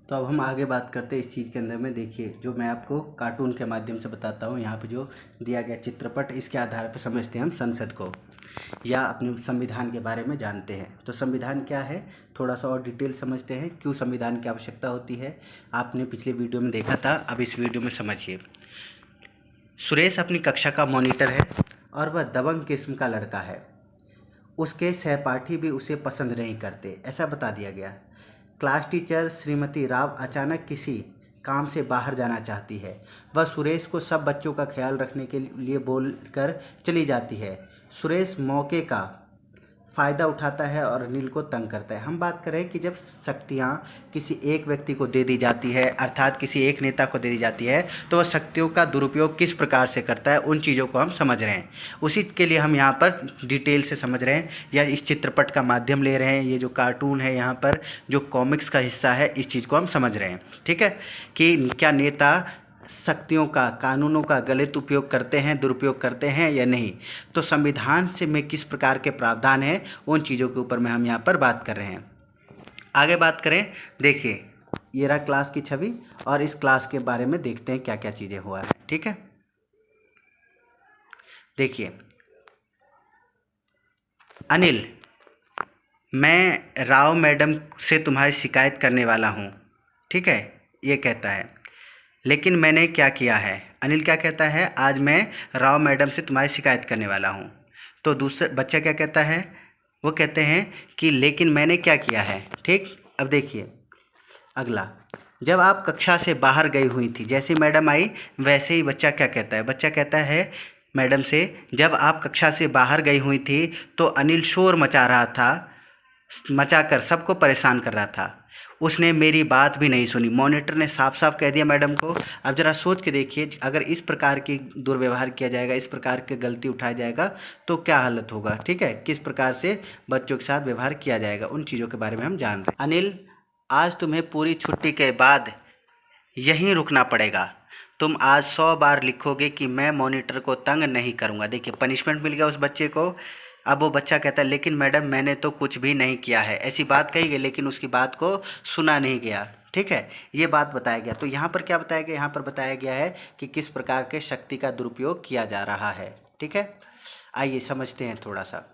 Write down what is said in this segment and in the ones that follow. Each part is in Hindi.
तो अब हम आगे बात करते हैं इस चीज़ के अंदर में। देखिए, जो मैं आपको कार्टून के माध्यम से बताता हूँ, यहाँ पे जो दिया गया चित्रपट, इसके आधार पर समझते हैं हम संसद को या अपने संविधान के बारे में जानते हैं। तो संविधान क्या है, थोड़ा सा और डिटेल समझते हैं, क्यों संविधान की आवश्यकता होती है। आपने पिछले वीडियो में देखा था, अब इस वीडियो में समझिए। सुरेश अपनी कक्षा का मॉनिटर है और वह दबंग किस्म का लड़का है। उसके सहपाठी भी उसे पसंद नहीं करते, ऐसा बता दिया गया। क्लास टीचर श्रीमती राव अचानक किसी काम से बाहर जाना चाहती है। वह सुरेश को सब बच्चों का ख्याल रखने के लिए बोलकर चली जाती है। सुरेश मौके का फ़ायदा उठाता है और अनिल को तंग करता है। हम बात करें कि जब शक्तियाँ किसी एक व्यक्ति को दे दी जाती है, अर्थात किसी एक नेता को दे दी जाती है, तो वह शक्तियों का दुरुपयोग किस प्रकार से करता है, उन चीज़ों को हम समझ रहे हैं। उसी के लिए हम यहाँ पर डिटेल से समझ रहे हैं या इस चित्रपट का माध्यम ले रहे हैं। ये जो कार्टून है, यहाँ पर जो कॉमिक्स का हिस्सा है, इस चीज़ को हम समझ रहे हैं। ठीक है, कि क्या नेता शक्तियों का, कानूनों का गलत उपयोग करते हैं, दुरुपयोग करते हैं या नहीं। तो संविधान से में किस प्रकार के प्रावधान हैं, उन चीज़ों के ऊपर में हम यहाँ पर बात कर रहे हैं। आगे बात करें, देखिए ये रहा क्लास की छवि और इस क्लास के बारे में देखते हैं क्या क्या चीज़ें हुआ है। ठीक है, देखिए अनिल, मैं राव मैडम से तुम्हारी शिकायत करने वाला हूँ। ठीक है, ये कहता है, लेकिन मैंने क्या किया है। अनिल क्या कहता है, आज मैं राव मैडम से तुम्हारी शिकायत करने वाला हूँ। तो दूसरा बच्चा क्या कहता है, वो कहते हैं कि लेकिन मैंने क्या किया है। ठीक, अब देखिए अगला, जब आप कक्षा से बाहर गई हुई थी, जैसे मैडम आई वैसे ही बच्चा क्या कहता है, बच्चा कहता है मैडम से, जब आप कक्षा से बाहर गई हुई थी तो अनिल शोर मचा रहा था, मचाकर सबको परेशान कर रहा था। उसने मेरी बात भी नहीं सुनी। मॉनिटर ने साफ साफ कह दिया मैडम को। अब ज़रा सोच के देखिए, अगर इस प्रकार की दुर्व्यवहार किया जाएगा, इस प्रकार की गलती उठाया जाएगा तो क्या हालत होगा। ठीक है, किस प्रकार से बच्चों के साथ व्यवहार किया जाएगा, उन चीज़ों के बारे में हम जान रहे हैं। अनिल, आज तुम्हें पूरी छुट्टी के बाद यहीं रुकना पड़ेगा। तुम आज 100 बार लिखोगे कि मैं मॉनिटर को तंग नहीं करूँगा। देखिए, पनिशमेंट मिल गया उस बच्चे को। अब वो बच्चा कहता है, लेकिन मैडम मैंने तो कुछ भी नहीं किया है। ऐसी बात कही गई, लेकिन उसकी बात को सुना नहीं गया। ठीक है, ये बात बताया गया। तो यहाँ पर क्या बताया गया, यहाँ पर बताया गया है कि किस प्रकार के शक्ति का दुरुपयोग किया जा रहा है। ठीक है, आइए समझते हैं थोड़ा सा।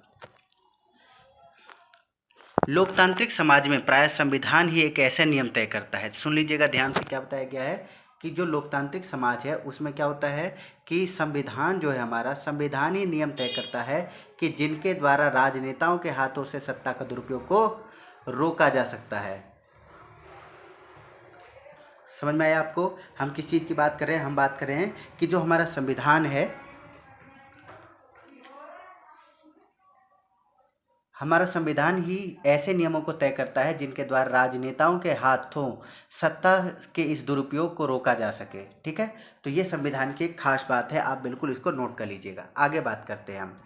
लोकतांत्रिक समाज में प्राय संविधान ही एक ऐसे नियम तय करता है। सुन लीजिएगा ध्यान से, क्या बताया गया है कि जो लोकतांत्रिक समाज है उसमें क्या होता है कि संविधान जो है हमारा, संविधान ही नियम तय करता है कि जिनके द्वारा राजनेताओं के हाथों से सत्ता का दुरुपयोग को रोका जा सकता है। समझ में आया आपको, हम किस चीज़ की बात कर रहे हैं। हम बात कर रहे हैं कि जो हमारा संविधान है, हमारा संविधान ही ऐसे नियमों को तय करता है जिनके द्वारा राजनेताओं के हाथों सत्ता के इस दुरुपयोग को रोका जा सके। ठीक है, तो ये संविधान की एक खास बात है, आप बिल्कुल इसको नोट कर लीजिएगा। आगे बात करते हैं हम।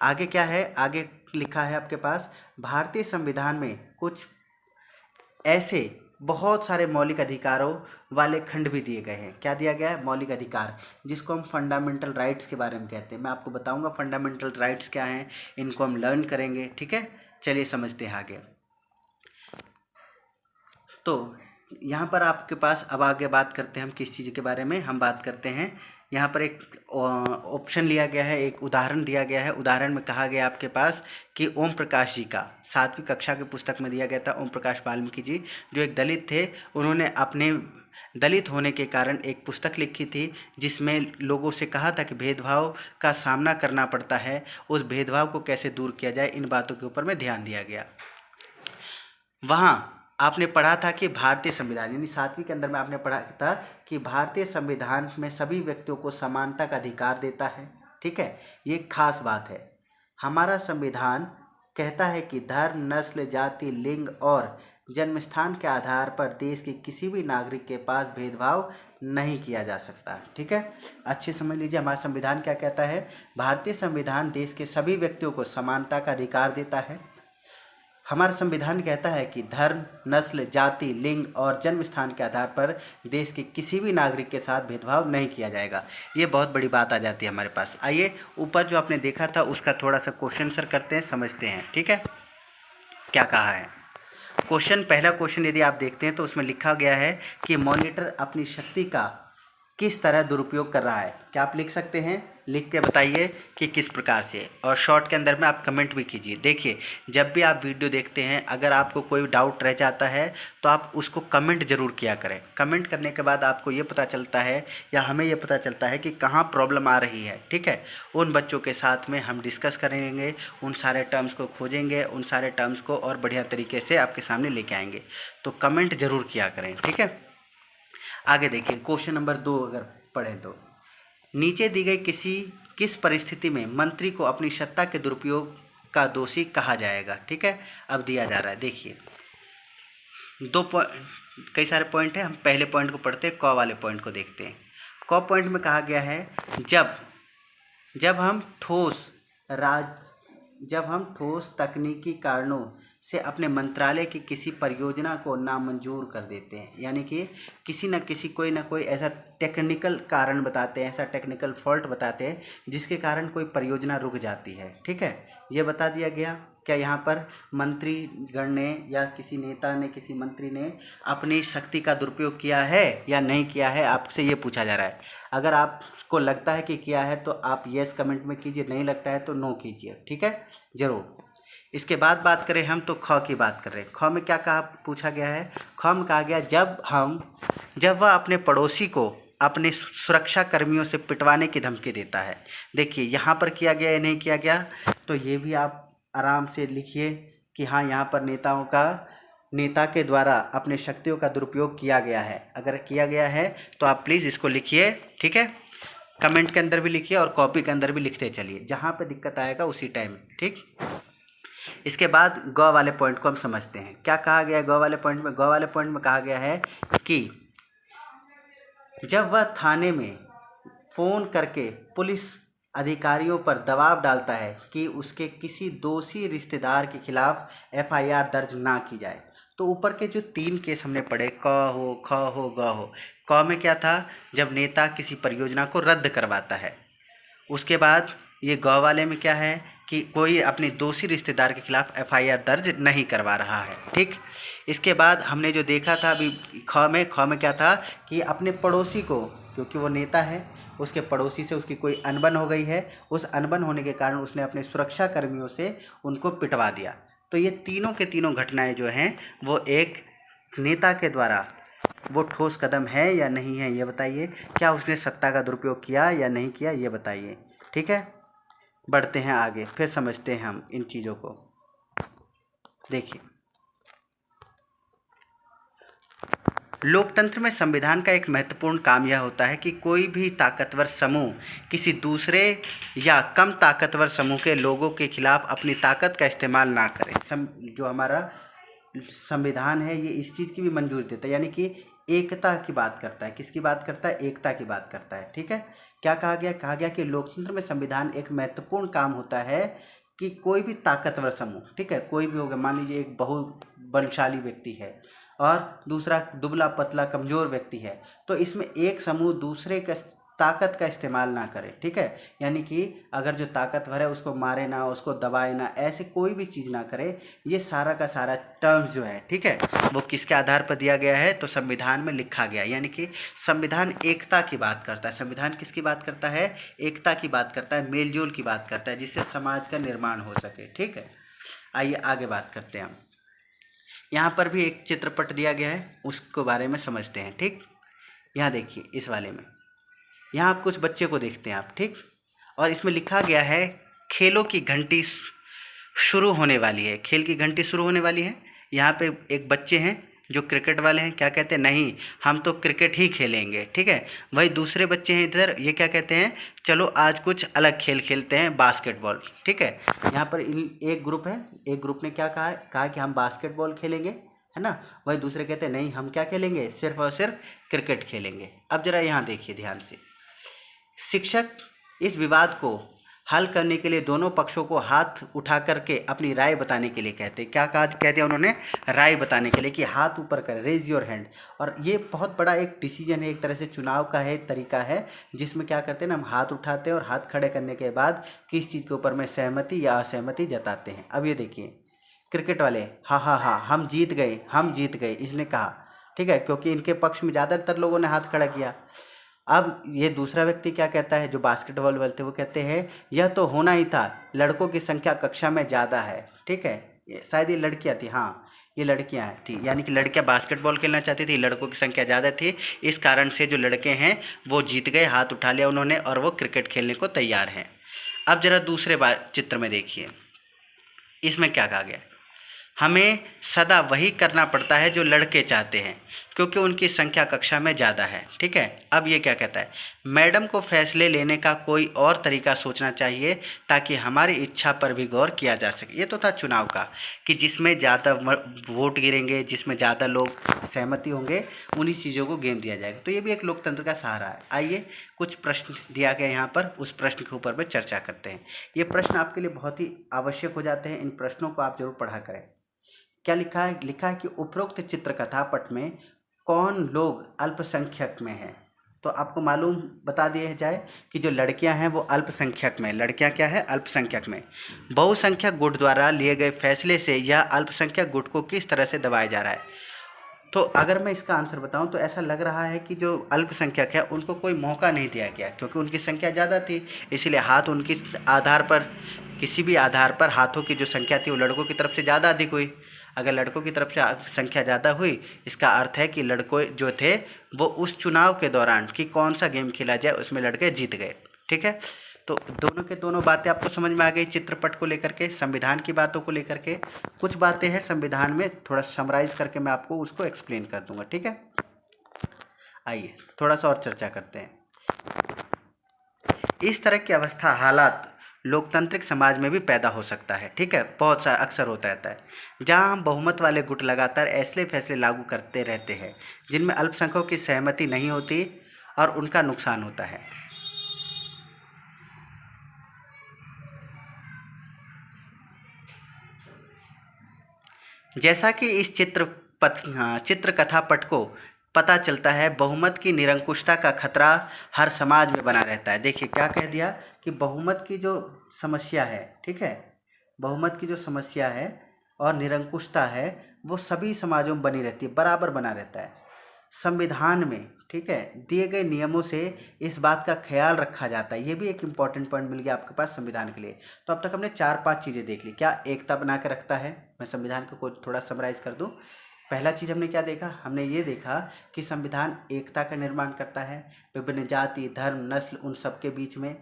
आगे क्या है, आगे लिखा है आपके पास, भारतीय संविधान में कुछ ऐसे बहुत सारे मौलिक अधिकारों वाले खंड भी दिए गए हैं। क्या दिया गया है, मौलिक अधिकार, जिसको हम फंडामेंटल राइट्स के बारे में कहते हैं। मैं आपको बताऊंगा फंडामेंटल राइट्स क्या हैं, इनको हम लर्न करेंगे। ठीक है, चलिए समझते हैं आगे। तो यहाँ पर आपके पास अब आगे बात करते हैं हम किस चीज़ के बारे में, हम बात करते हैं यहाँ पर एक ऑप्शन लिया गया है, एक उदाहरण दिया गया है। उदाहरण में कहा गया आपके पास कि ओम प्रकाश जी का 7वीं कक्षा की पुस्तक में दिया गया था। ओम प्रकाश वाल्मीकि जी जो एक दलित थे, उन्होंने अपने दलित होने के कारण एक पुस्तक लिखी थी जिसमें लोगों से कहा था कि भेदभाव का सामना करना पड़ता है, उस भेदभाव को कैसे दूर किया जाए, इन बातों के ऊपर में ध्यान दिया गया। वहाँ आपने पढ़ा था कि भारतीय संविधान, यानी 7वीं के अंदर में आपने पढ़ा था कि भारतीय संविधान में सभी व्यक्तियों को समानता का अधिकार देता है। ठीक है, ये खास बात है। हमारा संविधान कहता है कि धर्म, नस्ल, जाति, लिंग और जन्म स्थान के आधार पर देश के किसी भी नागरिक के पास भेदभाव नहीं किया जा सकता। ठीक है, अच्छे समझ लीजिए हमारा संविधान क्या कहता है। भारतीय संविधान देश के सभी व्यक्तियों को समानता का अधिकार देता है। हमारा संविधान कहता है कि धर्म, नस्ल, जाति, लिंग और जन्म स्थान के आधार पर देश के किसी भी नागरिक के साथ भेदभाव नहीं किया जाएगा। ये बहुत बड़ी बात आ जाती है हमारे पास। आइए ऊपर जो आपने देखा था उसका थोड़ा सा क्वेश्चन आंसर करते हैं, समझते हैं। ठीक है, क्या कहा है। पहला क्वेश्चन यदि आप देखते हैं तो उसमें लिखा गया है कि मॉनिटर अपनी शक्ति का किस तरह दुरुपयोग कर रहा है। क्या आप लिख सकते हैं? लिख के बताइए कि किस प्रकार से, और शॉर्ट के अंदर में आप कमेंट भी कीजिए। देखिए, जब भी आप वीडियो देखते हैं, अगर आपको कोई डाउट रह जाता है तो आप उसको कमेंट ज़रूर किया करें। कमेंट करने के बाद आपको ये पता चलता है या हमें ये पता चलता है कि कहाँ प्रॉब्लम आ रही है। ठीक है, उन बच्चों के साथ में हम डिस्कस करेंगे, उन सारे टर्म्स को खोजेंगे, उन सारे टर्म्स को और बढ़िया तरीके से आपके सामने लेके आएंगे। तो कमेंट ज़रूर किया करें। ठीक है, आगे देखिए क्वेश्चन नंबर 2 अगर पढ़ें तो, नीचे दी गई किस परिस्थिति में मंत्री को अपनी सत्ता के दुरुपयोग का दोषी कहा जाएगा। ठीक है, अब दिया जा रहा है, देखिए कई सारे पॉइंट हैं। हम पहले पॉइंट को पढ़ते हैं, क वाले पॉइंट को देखते हैं। क पॉइंट में कहा गया है जब हम ठोस तकनीकी कारणों से अपने मंत्रालय की किसी परियोजना को नामंजूर कर देते हैं, यानी कि किसी न किसी कोई ना कोई ऐसा टेक्निकल कारण बताते हैं, ऐसा टेक्निकल फॉल्ट बताते हैं जिसके कारण कोई परियोजना रुक जाती है। ठीक है, ये बता दिया गया। क्या यहाँ पर मंत्रीगण ने या किसी नेता ने, किसी मंत्री ने अपनी शक्ति का दुरुपयोग किया है या नहीं किया है, आपसे ये पूछा जा रहा है। अगर आपको लगता है कि किया है तो आप यस कमेंट में कीजिए, नहीं लगता है तो नो कीजिए। ठीक है, ज़रूर। इसके बाद बात करें हम तो ख की बात कर रहे हैं। ख में क्या कहा, पूछा गया है, ख में कहा गया जब वह अपने पड़ोसी को अपने सुरक्षा कर्मियों से पिटवाने की धमकी देता है। देखिए यहाँ पर किया गया या नहीं किया गया, तो ये भी आप आराम से लिखिए कि हाँ, यहाँ पर नेता के द्वारा अपने शक्तियों का दुरुपयोग किया गया है। अगर किया गया है तो आप प्लीज़ इसको लिखिए। ठीक है, कमेंट के अंदर भी लिखिए और कॉपी के अंदर भी लिखते चलिए, जहाँ पे दिक्कत आएगा उसी टाइम। ठीक, इसके बाद ग वाले पॉइंट को हम समझते हैं। क्या कहा गया है ग वाले पॉइंट में? ग वाले पॉइंट में कहा गया है कि जब वह थाने में फ़ोन करके पुलिस अधिकारियों पर दबाव डालता है कि उसके किसी दोषी रिश्तेदार के खिलाफ FIR दर्ज ना की जाए। तो ऊपर के जो 3 केस हमने पढ़े, क हो, ख हो, ग हो। क में क्या था, जब नेता किसी परियोजना को रद्द करवाता है। उसके बाद ये ग वाले में क्या है कि कोई अपने दोषी रिश्तेदार के खिलाफ FIR दर्ज नहीं करवा रहा है। ठीक, इसके बाद हमने जो देखा था अभी ख में क्या था कि अपने पड़ोसी को, क्योंकि वो नेता है, उसके पड़ोसी से उसकी कोई अनबन हो गई है, उस अनबन होने के कारण उसने अपने सुरक्षा कर्मियों से उनको पिटवा दिया। तो ये तीनों के तीनों घटनाएं जो हैं वो एक नेता के द्वारा वो ठोस कदम है या नहीं है, ये बताइए। क्या उसने सत्ता का दुरुपयोग किया या नहीं किया, ये बताइए। ठीक है, बढ़ते हैं आगे, फिर समझते हैं हम इन चीज़ों को। देखिए, लोकतंत्र में संविधान का एक महत्वपूर्ण काम यह होता है कि कोई भी ताकतवर समूह किसी दूसरे या कम ताकतवर समूह के लोगों के खिलाफ अपनी ताकत का इस्तेमाल ना करे। जो हमारा संविधान है ये इस चीज़ की भी मंजूरी देता है, यानी कि एकता की बात करता है। किसकी बात करता है? एकता की बात करता है। ठीक है, क्या कहा गया? कहा गया कि लोकतंत्र में संविधान एक महत्वपूर्ण काम होता है कि कोई भी ताकतवर समूह, ठीक है, कोई भी होगा, मान लीजिए एक बहुत बलशाली व्यक्ति है और दूसरा दुबला पतला कमज़ोर व्यक्ति है, तो इसमें एक समूह दूसरे के ताकत का इस्तेमाल ना करे। ठीक है, यानी कि अगर जो ताकतवर है उसको मारे ना, उसको दबाए ना, ऐसे कोई भी चीज़ ना करे। ये सारा का सारा टर्म्स जो है, ठीक है, वो किसके आधार पर दिया गया है? तो संविधान में लिखा गया। यानी कि संविधान एकता की बात करता है। संविधान किसकी बात करता है? एकता की बात करता है, मेलजोल की बात करता है, जिससे समाज का निर्माण हो सके। ठीक है, आइए आगे बात करते हैं हम। यहाँ पर भी एक चित्रपट दिया गया है, उसको बारे में समझते हैं। ठीक, यहाँ देखिए, इस वाले में यहाँ आप कुछ बच्चे को देखते हैं आप, ठीक, और इसमें लिखा गया है खेलों की घंटी शुरू होने वाली है। खेल की घंटी शुरू होने वाली है। यहाँ पे एक बच्चे हैं जो क्रिकेट वाले हैं, क्या कहते हैं? नहीं, हम तो क्रिकेट ही खेलेंगे। ठीक है, वही दूसरे बच्चे हैं इधर, ये क्या कहते हैं? चलो आज कुछ अलग खेल खेलते हैं, बास्केटबॉल। ठीक है, यहाँ पर एक ग्रुप है, एक ग्रुप ने क्या कहा है? कहा कि हम बास्केटबॉल खेलेंगे, है ना। वही दूसरे कहते हैं नहीं, हम क्या खेलेंगे? सिर्फ और सिर्फ क्रिकेट खेलेंगे। अब जरा यहाँ देखिए ध्यान से, शिक्षक इस विवाद को हल करने के लिए दोनों पक्षों को हाथ उठा करके अपनी राय बताने के लिए कहते हैं। क्या कहा? कहते हैं उन्होंने राय बताने के लिए कि हाथ ऊपर करें, रेज योर हैंड। और ये बहुत बड़ा एक डिसीजन है, एक तरह से चुनाव का है, तरीका है, जिसमें क्या करते हैं ना, हम हाथ उठाते हैं और हाथ खड़े करने के बाद किस चीज़ के ऊपर में सहमति या असहमति जताते हैं। अब ये देखिए, क्रिकेट वाले, हाँ हाँ हाँ हम जीत गए इसने कहा, ठीक है, क्योंकि इनके पक्ष में ज़्यादातर लोगों ने हाथ खड़ा किया। अब ये दूसरा व्यक्ति क्या कहता है, जो बास्केटबॉल वाले थे, वो कहते हैं यह तो होना ही था, लड़कों की संख्या कक्षा में ज़्यादा है, ठीक है, शायद ये लड़कियाँ थी, हाँ ये लड़कियाँ थी, यानी कि लड़कियाँ बास्केटबॉल खेलना चाहती थी, लड़कों की संख्या ज़्यादा थी, इस कारण से जो लड़के हैं वो जीत गए, हाथ उठा लिया उन्होंने और वो क्रिकेट खेलने को तैयार हैं। अब जरा दूसरे बार चित्र में देखिए, इसमें क्या कहा गया, हमें सदा वही करना पड़ता है जो लड़के चाहते हैं क्योंकि उनकी संख्या कक्षा में ज़्यादा है, ठीक है। अब ये क्या कहता है, मैडम को फैसले लेने का कोई और तरीका सोचना चाहिए ताकि हमारी इच्छा पर भी गौर किया जा सके। ये तो था चुनाव का, कि जिसमें ज़्यादा वोट गिरेंगे, जिसमें ज़्यादा लोग सहमति होंगे, उन्हीं चीज़ों को गेम दिया जाएगा। तो ये भी एक लोकतंत्र का सहारा है। आइए कुछ प्रश्न दिया गया यहाँ पर, उस प्रश्न के ऊपर में चर्चा करते हैं। ये प्रश्न आपके लिए बहुत ही आवश्यक हो जाते हैं, इन प्रश्नों को आप जरूर पढ़ा करें। क्या लिखा है, लिखा है कि उपरोक्त चित्र कथापट में कौन लोग अल्पसंख्यक में हैं। तो आपको मालूम बता दिया जाए कि जो लड़कियां हैं वो अल्पसंख्यक में, लड़कियां क्या है, अल्पसंख्यक में। बहुसंख्यक गुट द्वारा लिए गए फैसले से यह अल्पसंख्यक गुट को किस तरह से दबाया जा रहा है। तो अगर मैं इसका आंसर बताऊं तो ऐसा लग रहा है कि जो अल्पसंख्यक है उनको कोई मौका नहीं दिया गया, क्योंकि उनकी संख्या ज़्यादा थी, इसलिए हाथ उनकी आधार पर, किसी भी आधार पर हाथों की जो संख्या थी वो लड़कों की तरफ से ज़्यादा अधिक हुई। अगर लड़कों की तरफ से संख्या ज़्यादा हुई, इसका अर्थ है कि लड़कों जो थे वो उस चुनाव के दौरान कि कौन सा गेम खेला जाए उसमें लड़के जीत गए, ठीक है। तो दोनों के दोनों बातें आपको समझ में आ गई, चित्रपट को लेकर के, संविधान की बातों को लेकर के। कुछ बातें हैं संविधान में, थोड़ा समराइज करके मैं आपको उसको एक्सप्लेन कर दूंगा, ठीक है। आइए थोड़ा सा और चर्चा करते हैं। इस तरह की अवस्था, हालात लोकतांत्रिक समाज में भी पैदा हो सकता है, ठीक है, बहुत सा अक्सर होता रहता है, जहां हम बहुमत वाले गुट लगातार ऐसे फैसले लागू करते रहते हैं जिनमें अल्पसंख्यकों की सहमति नहीं होती और उनका नुकसान होता है। जैसा कि इस चित्र कथापट को पता चलता है, बहुमत की निरंकुशता का खतरा हर समाज में बना रहता है। देखिए क्या कह दिया कि बहुमत की जो समस्या है, ठीक है, बहुमत की जो समस्या है और निरंकुशता है वो सभी समाजों में बनी रहती है, बराबर बना रहता है। संविधान में, ठीक है, दिए गए नियमों से इस बात का ख्याल रखा जाता है। ये भी एक इम्पॉर्टेंट पॉइंट मिल गया आपके पास संविधान के लिए। तो अब तक हमने 4-5 चीज़ें देख ली। क्या एकता बना के रखता है, मैं संविधान को थोड़ा समराइज कर दूं। पहला चीज़ हमने क्या देखा, हमने ये देखा कि संविधान एकता का निर्माण करता है, विभिन्न जाति, धर्म, नस्ल उन सब के बीच में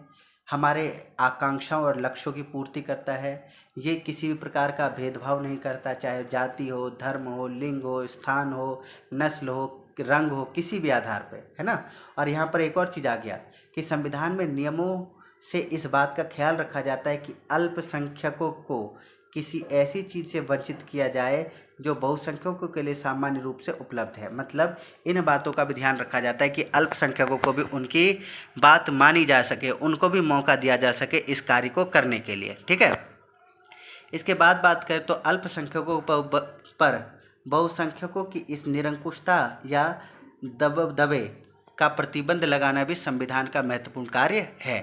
हमारे आकांक्षाओं और लक्ष्यों की पूर्ति करता है। ये किसी भी प्रकार का भेदभाव नहीं करता, चाहे जाति हो, धर्म हो, लिंग हो, स्थान हो, नस्ल हो, रंग हो, किसी भी आधार पे, है ना। और यहाँ पर एक और चीज़ आ गया कि संविधान में नियमों से इस बात का ख्याल रखा जाता है कि अल्पसंख्यकों को किसी ऐसी चीज़ से वंचित किया जाए जो बहुसंख्यकों के लिए सामान्य रूप से उपलब्ध है। मतलब इन बातों का भी ध्यान रखा जाता है कि अल्पसंख्यकों को भी उनकी बात मानी जा सके, उनको भी मौका दिया जा सके इस कार्य को करने के लिए, ठीक है। इसके बाद बात करें तो अल्पसंख्यकों पर बहुसंख्यकों की इस निरंकुशता या दबदबे का प्रतिबंध लगाना भी संविधान का महत्वपूर्ण कार्य है।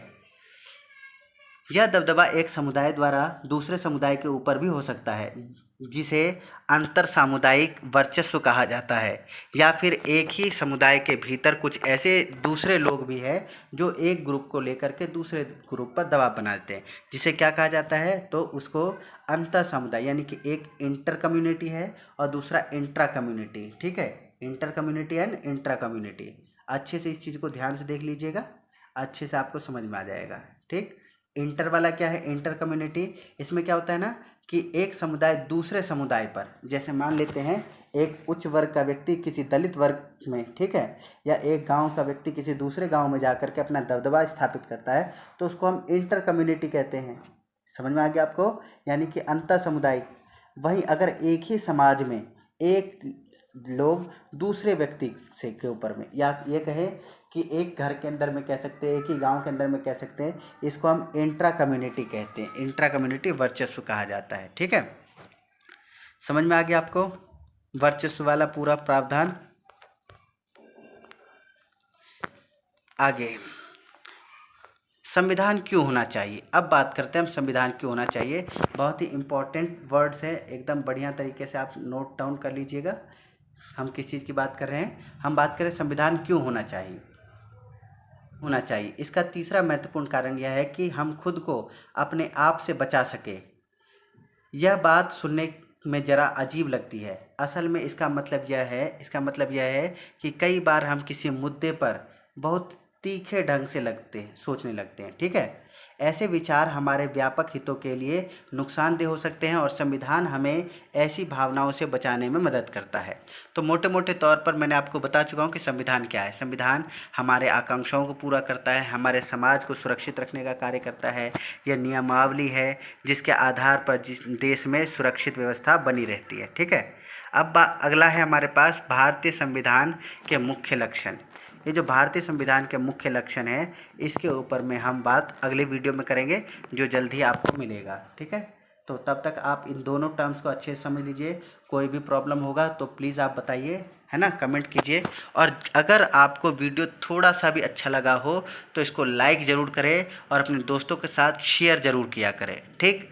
यह दबदबा एक समुदाय द्वारा दूसरे समुदाय के ऊपर भी हो सकता है, जिसे अंतर सामुदायिक वर्चस्व कहा जाता है, या फिर एक ही समुदाय के भीतर कुछ ऐसे दूसरे लोग भी हैं जो एक ग्रुप को लेकर के दूसरे ग्रुप पर दबाव बना देते हैं, जिसे क्या कहा जाता है, तो उसको अंतर समुदाय, यानी कि एक इंटर कम्युनिटी है और दूसरा इंट्रा कम्युनिटी, ठीक है, inter community and intra community. अच्छे से इस चीज़ को ध्यान से देख लीजिएगा, अच्छे से आपको समझ में आ जाएगा, ठीक। इंटर वाला क्या है, इंटर कम्युनिटी, इसमें क्या होता है ना कि एक समुदाय दूसरे समुदाय पर, जैसे मान लेते हैं एक उच्च वर्ग का व्यक्ति किसी दलित वर्ग में, ठीक है, या एक गांव का व्यक्ति किसी दूसरे गांव में जाकर के अपना दबदबा स्थापित करता है, तो उसको हम इंटर कम्युनिटी कहते हैं। समझ में आ गया आपको, यानी कि अंतर सामुदायिक। वहीं अगर एक ही समाज में एक लोग दूसरे व्यक्ति से के ऊपर में, या ये कहे कि एक घर के अंदर में कह सकते हैं, एक ही गांव के अंदर में कह सकते हैं, इसको हम इंट्रा कम्युनिटी कहते हैं। इंट्रा कम्युनिटी वर्चस्व कहा जाता है, ठीक है। समझ में आ गया आपको वर्चस्व वाला पूरा प्रावधान। आगे संविधान क्यों होना चाहिए। अब बात करते हैं हम संविधान क्यों होना चाहिए। बहुत ही इम्पोर्टेंट वर्ड्स है, एकदम बढ़िया तरीके से आप नोट डाउन कर लीजिएगा। हम किस चीज़ की बात कर रहे हैं, हम बात करें संविधान क्यों होना चाहिए। इसका तीसरा महत्वपूर्ण कारण यह है कि हम खुद को अपने आप से बचा सके। यह बात सुनने में ज़रा अजीब लगती है, असल में इसका मतलब यह है कि कई बार हम किसी मुद्दे पर बहुत तीखे ढंग से सोचने लगते हैं। ठीक है, ऐसे विचार हमारे व्यापक हितों के लिए नुकसानदेह हो सकते हैं और संविधान हमें ऐसी भावनाओं से बचाने में मदद करता है। तो मोटे मोटे तौर पर मैंने आपको बता चुका हूँ कि संविधान क्या है। संविधान हमारे आकांक्षाओं को पूरा करता है, हमारे समाज को सुरक्षित रखने का कार्य करता है। यह नियमावली है जिसके आधार पर जिस देश में सुरक्षित व्यवस्था बनी रहती है। ठीक है, अब अगला है हमारे पास भारतीय संविधान के मुख्य लक्षण। ये जो भारतीय संविधान के मुख्य लक्षण है, इसके ऊपर में हम बात अगले वीडियो में करेंगे, जो जल्द ही आपको मिलेगा। ठीक है, तो तब तक आप इन दोनों टर्म्स को अच्छे से समझ लीजिए। कोई भी प्रॉब्लम होगा तो प्लीज़ आप बताइए, है ना, कमेंट कीजिए। और अगर आपको वीडियो थोड़ा सा भी अच्छा लगा हो तो इसको लाइक ज़रूर करें और अपने दोस्तों के साथ शेयर ज़रूर किया करें। ठीक,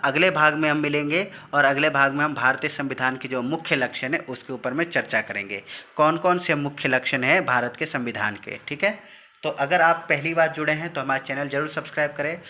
अगले भाग में हम मिलेंगे और अगले भाग में हम भारतीय संविधान के जो मुख्य लक्षण है उसके ऊपर में चर्चा करेंगे, कौन कौन से मुख्य लक्षण हैं भारत के संविधान के। ठीक है, तो अगर आप पहली बार जुड़े हैं तो हमारा चैनल ज़रूर सब्सक्राइब करें